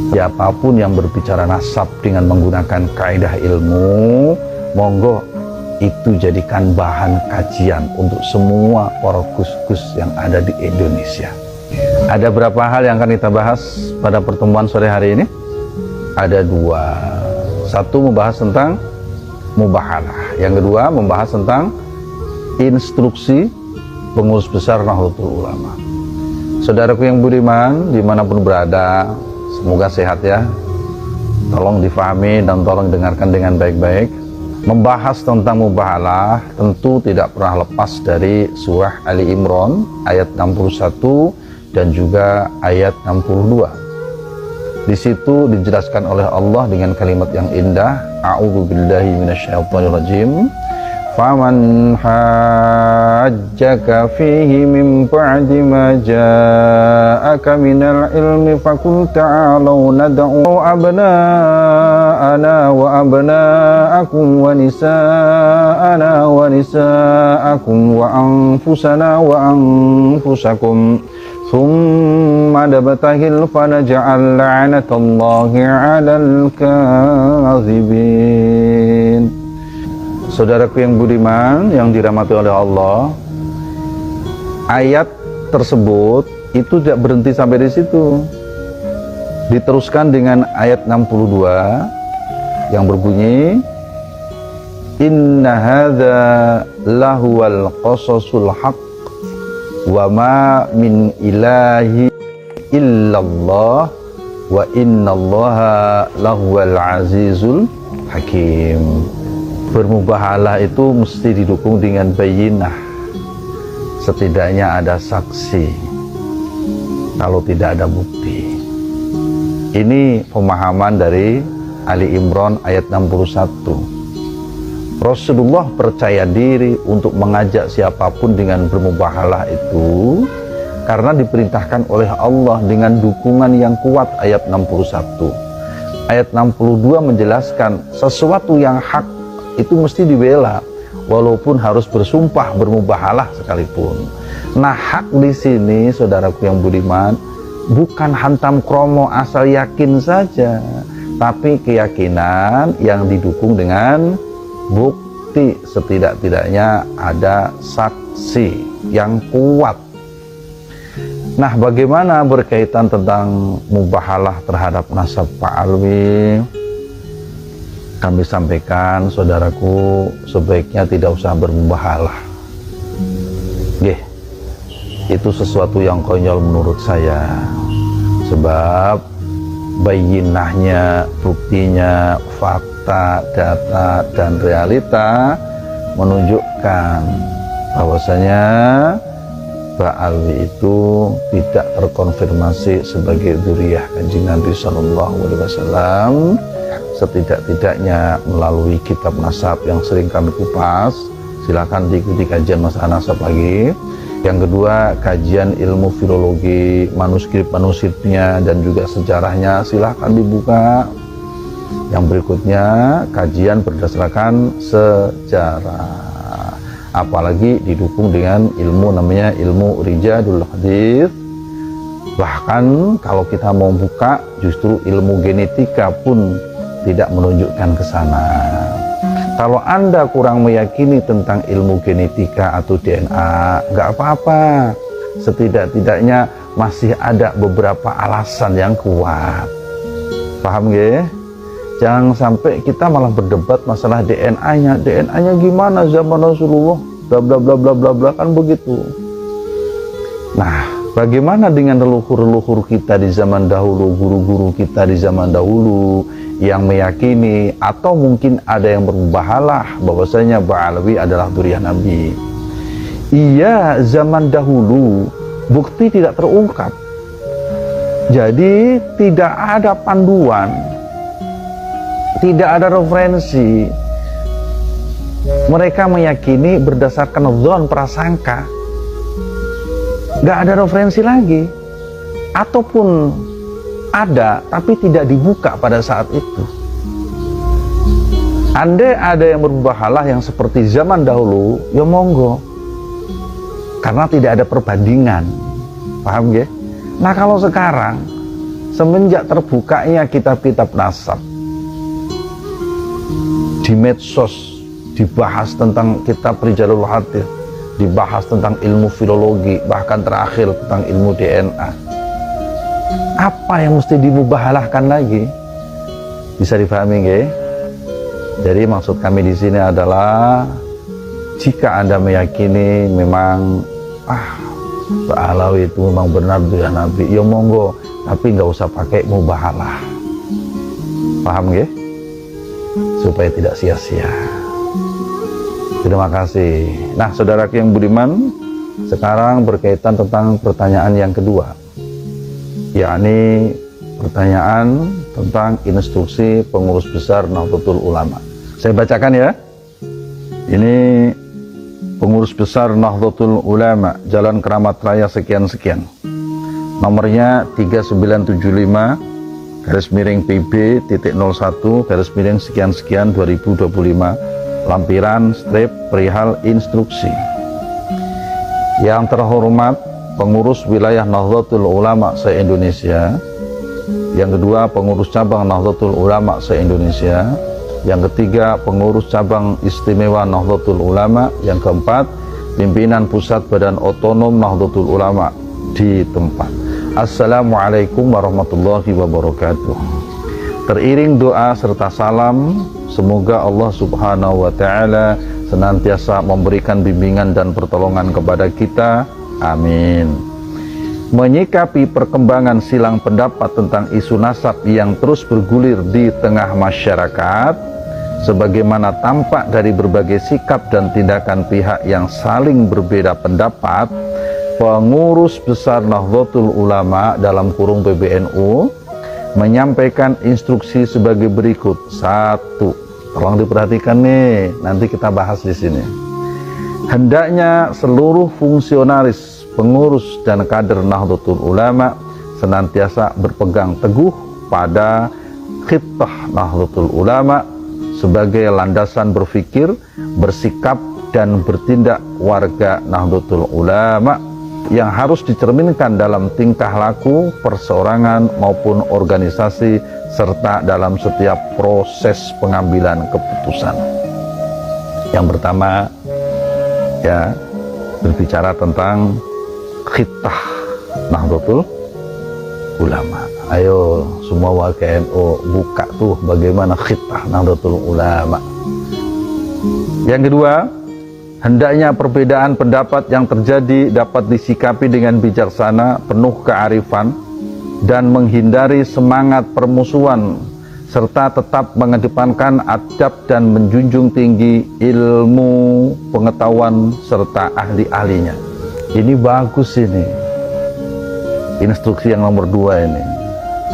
Siapapun yang berbicara nasab dengan menggunakan kaidah ilmu, monggo itu jadikan bahan kajian untuk semua para gus-gus yang ada di Indonesia. Ada berapa hal yang akan kita bahas pada pertemuan sore hari ini? Ada dua. Satu membahas tentang mubahalah. Yang kedua membahas tentang instruksi pengurus besar Nahdlatul Ulama. Saudaraku yang budiman, dimanapun berada, semoga sehat ya. Tolong difahami dan tolong dengarkan dengan baik-baik. Membahas tentang mubahalah tentu tidak pernah lepas dari surah Ali Imran ayat 61 dan juga ayat 62. Di situ dijelaskan oleh Allah dengan kalimat yang indah, a'udzubillahi minasyaitonirrajim. Faman hajjaka fihi min ba'di ma ja'aka minal ilmi faqul ta'alu nad'u abna'ana wa abna'akum wa nisa'ana wa nisa'akum wa anfusana wa anfusakum thumma nabtahil fanaj'al la'natallahi 'alal kadzibin. Saudaraku yang budiman, yang dirahmati oleh Allah, ayat tersebut itu tidak berhenti sampai di situ. Diteruskan dengan ayat 62 yang berbunyi, Inna hadza lahuwal qasasul haqq wa ma min ilahi illallah wa innallaha lahuwal azizul hakim. Bermubahalah itu mesti didukung dengan bayinah, setidaknya ada saksi. Kalau tidak ada bukti. Ini pemahaman dari Ali Imran ayat 61. Rasulullah percaya diri untuk mengajak siapapun dengan bermubahalah itu karena diperintahkan oleh Allah dengan dukungan yang kuat. Ayat 61. Ayat 62 menjelaskan sesuatu yang hak itu mesti dibela, walaupun harus bersumpah bermubahalah sekalipun. Nah, hak di sini, saudaraku yang budiman, bukan hantam kromo asal yakin saja, tapi keyakinan yang didukung dengan bukti, setidak-tidaknya ada saksi yang kuat. Nah, bagaimana berkaitan tentang mubahalah terhadap nasab Pak Alwi? Kami sampaikan, saudaraku, sebaiknya tidak usah bermubahalah. Itu sesuatu yang konyol menurut saya. Sebab bayinahnya, buktinya, fakta, data, dan realita menunjukkan bahwasanya Pak Alwi itu tidak terkonfirmasi sebagai dzurriyyah Kanjeng Nabi Sallallahu Alaihi Wasallam. Setidak-tidaknya melalui kitab nasab yang sering kami kupas, silakan diikuti kajian masalah nasab lagi. Yang kedua, kajian ilmu filologi, manuskrip-manuskripnya dan juga sejarahnya silahkan dibuka. Yang berikutnya, kajian berdasarkan sejarah, apalagi didukung dengan ilmu namanya ilmu rijadul hadits. Bahkan kalau kita mau buka, justru ilmu genetika pun tidak menunjukkan ke sana. Kalau Anda kurang meyakini tentang ilmu genetika atau DNA, nggak apa-apa. Setidak-tidaknya masih ada beberapa alasan yang kuat. Paham nggih? Jangan sampai kita malah berdebat masalah DNA-nya. DNA-nya gimana zaman Rasulullah? Bla bla bla bla bla bla, kan begitu. Nah, bagaimana dengan leluhur-leluhur kita di zaman dahulu, guru-guru kita di zaman dahulu yang meyakini atau mungkin ada yang bermubahalah bahwasanya Ba'alawi adalah dzurriyyah Nabi? Iya, zaman dahulu bukti tidak terungkap, jadi tidak ada panduan, tidak ada referensi. Mereka meyakini berdasarkan dzon, prasangka, nggak ada referensi lagi, ataupun ada tapi tidak dibuka pada saat itu. Andai ada yang bermubahalah yang seperti zaman dahulu, ya monggo, karena tidak ada perbandingan. Paham ya? Nah, kalau sekarang semenjak terbukanya kitab-kitab nasab di medsos, dibahas tentang kitab Rijalul Hadis, dibahas tentang ilmu filologi, bahkan terakhir tentang ilmu DNA. Apa yang mesti dimubahalahkan lagi? Bisa dipahami nggih? Jadi maksud kami di sini adalah jika Anda meyakini memang Pak Alawi itu memang benar dia Nabi, ya monggo, tapi nggak usah pakai mubahalah. Paham nggih? Supaya tidak sia-sia. Terima kasih. Nah, saudaraku yang budiman, sekarang berkaitan tentang pertanyaan yang kedua, yakni pertanyaan tentang instruksi pengurus besar Nahdlatul Ulama. Saya bacakan ya. Ini pengurus besar Nahdlatul Ulama, Jalan Keramat Raya sekian-sekian. Nomornya 3975/PB.01/sekian-sekian 2025, lampiran strip perihal instruksi. Yang terhormat pengurus wilayah Nahdlatul Ulama se-Indonesia. Yang kedua, pengurus cabang Nahdlatul Ulama se-Indonesia. Yang ketiga, pengurus cabang istimewa Nahdlatul Ulama. Yang keempat, pimpinan pusat badan otonom Nahdlatul Ulama di tempat. Assalamualaikum warahmatullahi wabarakatuh. Teriring doa serta salam, semoga Allah Subhanahu wa Ta'ala senantiasa memberikan bimbingan dan pertolongan kepada kita. Amin. Menyikapi perkembangan silang pendapat tentang isu nasab yang terus bergulir di tengah masyarakat, sebagaimana tampak dari berbagai sikap dan tindakan pihak yang saling berbeda pendapat, pengurus besar Nahdlatul Ulama dalam kurung PBNU menyampaikan instruksi sebagai berikut. 1. Tolong diperhatikan nih, nanti kita bahas di sini. Hendaknya seluruh fungsionaris, pengurus dan kader Nahdlatul Ulama senantiasa berpegang teguh pada khittah Nahdlatul Ulama sebagai landasan berpikir, bersikap dan bertindak warga Nahdlatul Ulama yang harus dicerminkan dalam tingkah laku perseorangan maupun organisasi serta dalam setiap proses pengambilan keputusan. Yang pertama ya, berbicara tentang khittah Nahdlatul Ulama. Ayo semua warga NU buka tuh bagaimana khittah Nahdlatul Ulama. Yang kedua, hendaknya perbedaan pendapat yang terjadi dapat disikapi dengan bijaksana, penuh kearifan, dan menghindari semangat permusuhan, serta tetap mengedepankan adab dan menjunjung tinggi ilmu, pengetahuan, serta ahli-ahlinya. Ini bagus ini, instruksi yang nomor 2 ini.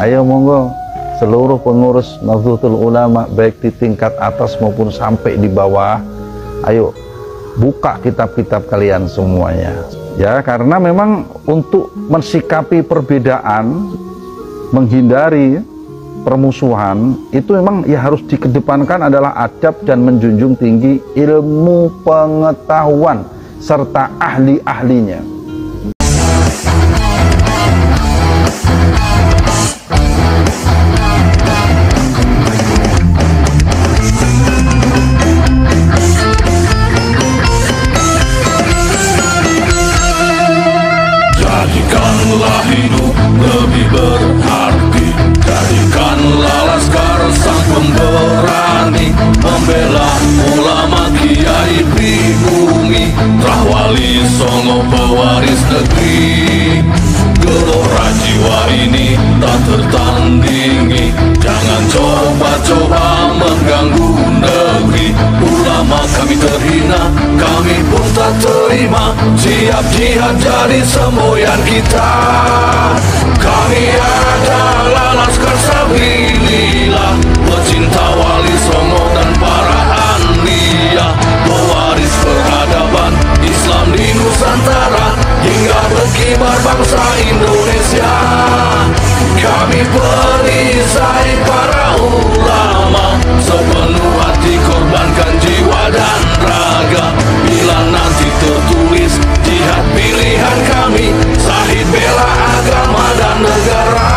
Ayo monggo seluruh pengurus Nahdlatul Ulama baik di tingkat atas maupun sampai di bawah, ayo buka kitab-kitab kalian semuanya ya, karena memang untuk mensikapi perbedaan, menghindari permusuhan, itu memang ya harus dikedepankan adalah adab dan menjunjung tinggi ilmu, pengetahuan serta ahli-ahlinya. Jadikanlah hidup lebih berarti, jadikanlah laskar sang pemberani, membela ulama kiai pribumi, Rahwali Songo pewaris negeri. Gelora jiwa ini tak tertandingi, jangan coba-coba mengganggu negeri. Ulama kami terhina, kami pun tak terima, siap jihad jadi semboyan kita. Kami adalah laskar sabilillah, pecinta Wali Songo dan para anbiya, pewaris peradaban Islam di Nusantara hingga berkibar bangsa Indonesia. Kami perisai para ulama, sepenuh hati korbankan jiwa dan raga. Bila nanti tertulis jihad pilihan kami, sahid bela agama dan negara.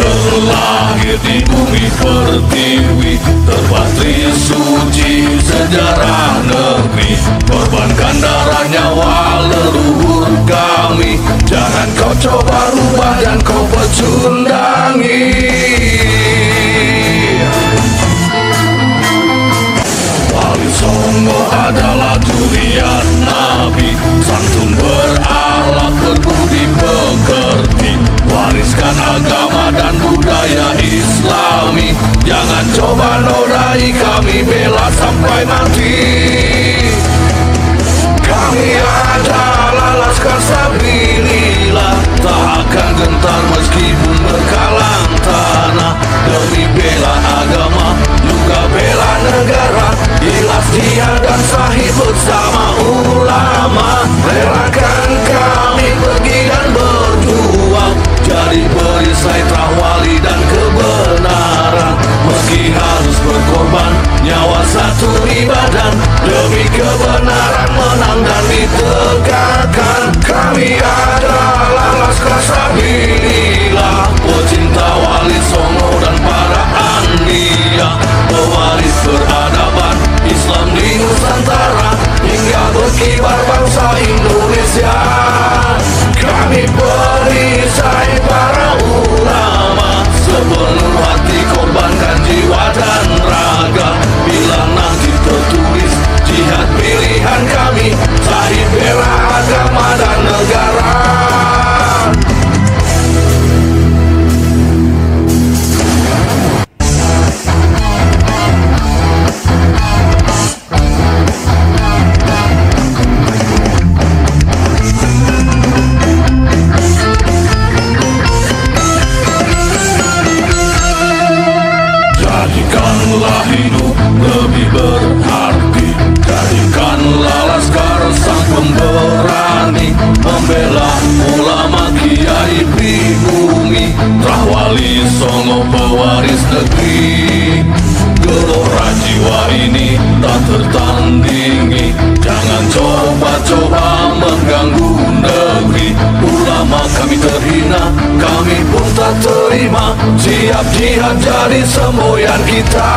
terlahir di bumi pertiwi, terpatri suci sejarah negeri, korbankan darah nyawa leluhur kami. Jangan kau coba rubah dan kau pecundangi. Wali Songo adalah durian Nabi, santun berakhlak berbudi pekerti, wariskan agama dan budaya Islami. Jangan coba nodai kami, bela sampai mati. Kami adalah Laskar Sabilillah, tak akan gentar meskipun berkalang tanah. Demi bela agama, juga bela negara, ikhlas jihad dan sahih bersama ulama. Relakan kami pergi dan berjuang, jadi perisai Trawali dan kebenaran. Meski harus berkorban nyawa satu ibadah, demi kebenaran menang dan ditegakkan. Kami adalah Laskar Sabilillah, pecinta Wali Songo dan para anbiya, pewaris peradaban Islam di Nusantara, hingga berkibar bangsa Indonesia. Kami perisai para ulama, sepenuh hati korbankan jiwa dan raga. Bila nanti tertulis jihad pilihan kami, sahih bela agama dan negara. Jadikanlah hidup lebih berarti, jadikanlah Laskar sang pemberani, membela ulama kiai pribumi, Trawali Songo pewaris negeri. Gelora jiwa ini tak tertandingi, jangan coba-coba mengganggu negeri. Ulama kami terhina, kami pun tak terima, siap jihad jadi semboyan kita.